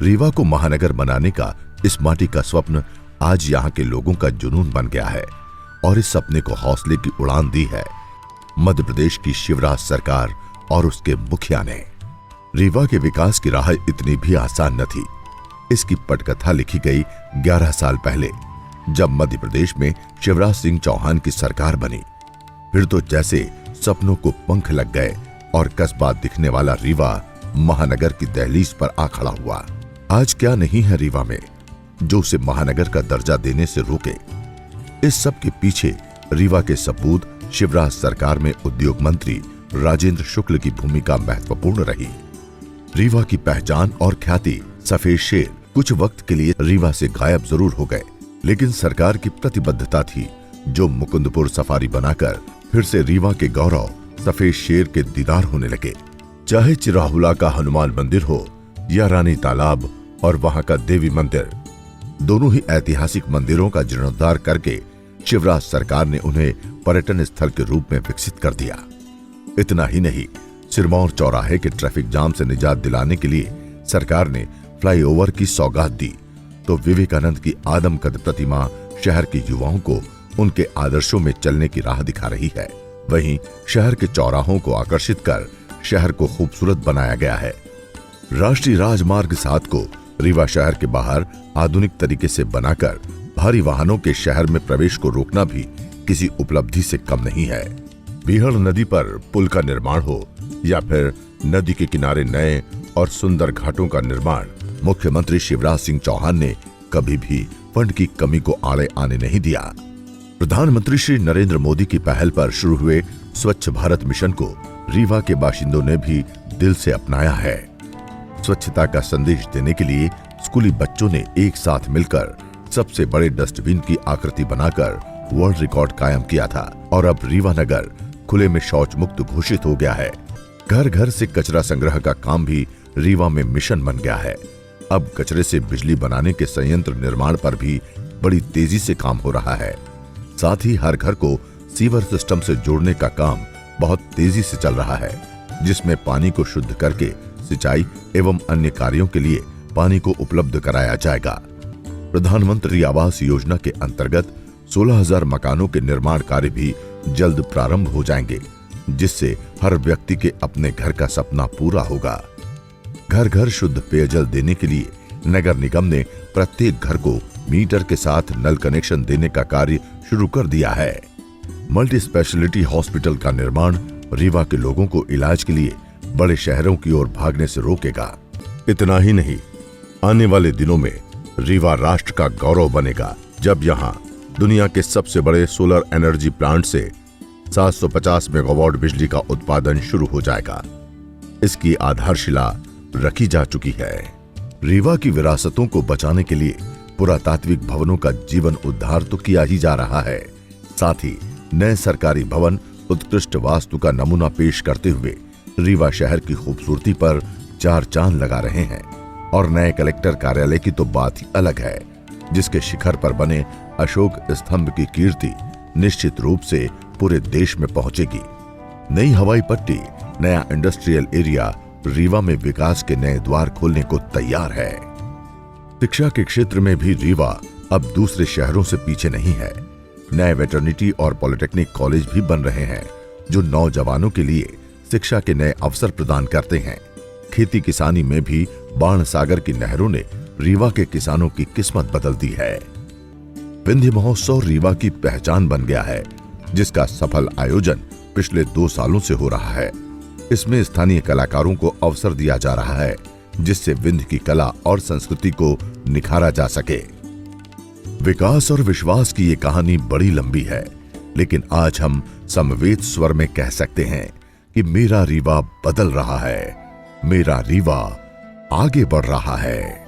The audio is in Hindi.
रीवा को महानगर बनाने का इस माटी का स्वप्न आज यहाँ के लोगों का जुनून बन गया है और इस सपने को हौसले की उड़ान दी है मध्य प्रदेश की शिवराज सरकार और उसके मुखिया ने। रीवा के विकास की राह इतनी भी आसान न थी। इसकी पटकथा लिखी गई 11 साल पहले, जब मध्य प्रदेश में शिवराज सिंह चौहान की सरकार बनी। फिर तो जैसे सपनों को पंख लग गए और कस्बा दिखने वाला रीवा महानगर की दहलीज पर आ खड़ा हुआ। आज क्या नहीं है रीवा में जो उसे महानगर का दर्जा देने से रोके। इस सब के पीछे रीवा के सपूत शिवराज सरकार में उद्योग मंत्री राजेंद्र शुक्ल की भूमिका महत्वपूर्ण रही। रीवा की पहचान और ख्याति सफेद शेर कुछ वक्त के लिए रीवा से गायब जरूर हो गए, लेकिन सरकार की प्रतिबद्धता थी जो मुकुंदपुर सफारी बनाकर फिर से रीवा के गौरव सफेद शेर के दीदार होने लगे। चाहे चिराहुला का हनुमान मंदिर हो या रानी तालाब और वहां का देवी मंदिर, दोनों ही ऐतिहासिक मंदिरों का जीर्णोद्धार करके शिवराज सरकार ने उन्हें पर्यटन स्थल के रूप में विकसित कर दिया। इतना ही नहीं, सिरमौर चौराहे के ट्रैफिक जाम से निजात दिलाने के लिए सरकार ने फ्लाईओवर की सौगात दी, तो विवेकानंद की आदमकद प्रतिमा शहर के युवाओं को उनके आदर्शों में चलने की राह दिखा रही है। वहीं शहर के चौराहों को आकर्षित कर शहर को खूबसूरत बनाया गया है। राष्ट्रीय राजमार्ग 7 को रीवा शहर के बाहर आधुनिक तरीके से बनाकर भारी वाहनों के शहर में प्रवेश को रोकना भी किसी उपलब्धि से कम नहीं है। बीहड़ नदी पर पुल का निर्माण हो या फिर नदी के किनारे नए और सुंदर घाटों का निर्माण, मुख्यमंत्री शिवराज सिंह चौहान ने कभी भी फंड की कमी को आड़े आने नहीं दिया। प्रधानमंत्री श्री नरेंद्र मोदी की पहल पर शुरू हुए स्वच्छ भारत मिशन को रीवा के बाशिंदों ने भी दिल से अपनाया है। स्वच्छता का संदेश देने के लिए स्कूली बच्चों ने एक साथ मिलकर सबसे बड़े डस्टबिन की आकृति बनाकर वर्ल्ड रिकॉर्ड कायम किया था और अब रीवा नगर खुले में शौच मुक्त घोषित हो गया है। घर घर से कचरा संग्रह का काम भी रीवा में मिशन बन गया है। अब कचरे से बिजली बनाने के संयंत्र निर्माण पर भी बड़ी तेजी से काम हो रहा है। साथ ही हर घर को सीवर सिस्टम से जोड़ने का काम बहुत तेजी से चल रहा है, जिसमें पानी को शुद्ध करके सिंचाई एवं अन्य कार्यों के लिए पानी को उपलब्ध कराया जाएगा। प्रधानमंत्री आवास योजना के अंतर्गत 16,000 मकानों के निर्माण कार्य भी जल्द प्रारंभ हो जाएंगे, जिससे हर व्यक्ति के अपने घर का सपना पूरा होगा। घर घर शुद्ध पेयजल देने के लिए नगर निगम ने प्रत्येक घर को मीटर के साथ नल कनेक्शन देने का कार्य शुरू कर दिया है। मल्टी स्पेशलिटी हॉस्पिटल का निर्माण रीवा के लोगों को इलाज के लिए बड़े शहरों की ओर भागने से रोकेगा। इतना ही नहीं, आने वाले दिनों में रीवा राष्ट्र का गौरव बनेगा, जब यहाँ दुनिया के सबसे बड़े सोलर एनर्जी प्लांट से 750 मेगावाट बिजली का उत्पादन शुरू हो जाएगा। इसकी आधारशिला रखी जा चुकी है। रीवा की विरासतों को बचाने के लिए पुरातात्विक भवनों का जीवन उद्धार तो किया ही जा रहा है, साथ ही नए सरकारी भवन उत्कृष्ट वास्तु का नमूना पेश करते हुए रीवा शहर की खूबसूरती पर 4 चांद लगा रहे हैं। और नए कलेक्टर कार्यालय की तो बात ही अलग है, जिसके शिखर पर बने अशोक स्तंभ की कीर्ति निश्चित रूप से पूरे देश में पहुंचेगी। नई हवाई पट्टी, नया इंडस्ट्रियल एरिया रीवा में विकास के नए द्वार खोलने को तैयार है। शिक्षा के क्षेत्र में भी रीवा अब दूसरे शहरों से पीछे नहीं है। नए वेटरनिटी और पॉलिटेक्निक कॉलेज भी बन रहे हैं, जो नौजवानों के लिए शिक्षा के नए अवसर प्रदान करते हैं। खेती किसानी में भी बाणसागर की नहरों ने रीवा के किसानों की किस्मत बदल दी है। विंध्य महोत्सव रीवा की पहचान बन गया है, जिसका सफल आयोजन पिछले 2 सालों से हो रहा है। इसमें स्थानीय कलाकारों को अवसर दिया जा रहा है, जिससे विंध्य की कला और संस्कृति को निखारा जा सके। विकास और विश्वास की ये कहानी बड़ी लंबी है, लेकिन आज हम समवेत स्वर में कह सकते हैं कि मेरा रीवा बदल रहा है, मेरा रीवा आगे बढ़ रहा है।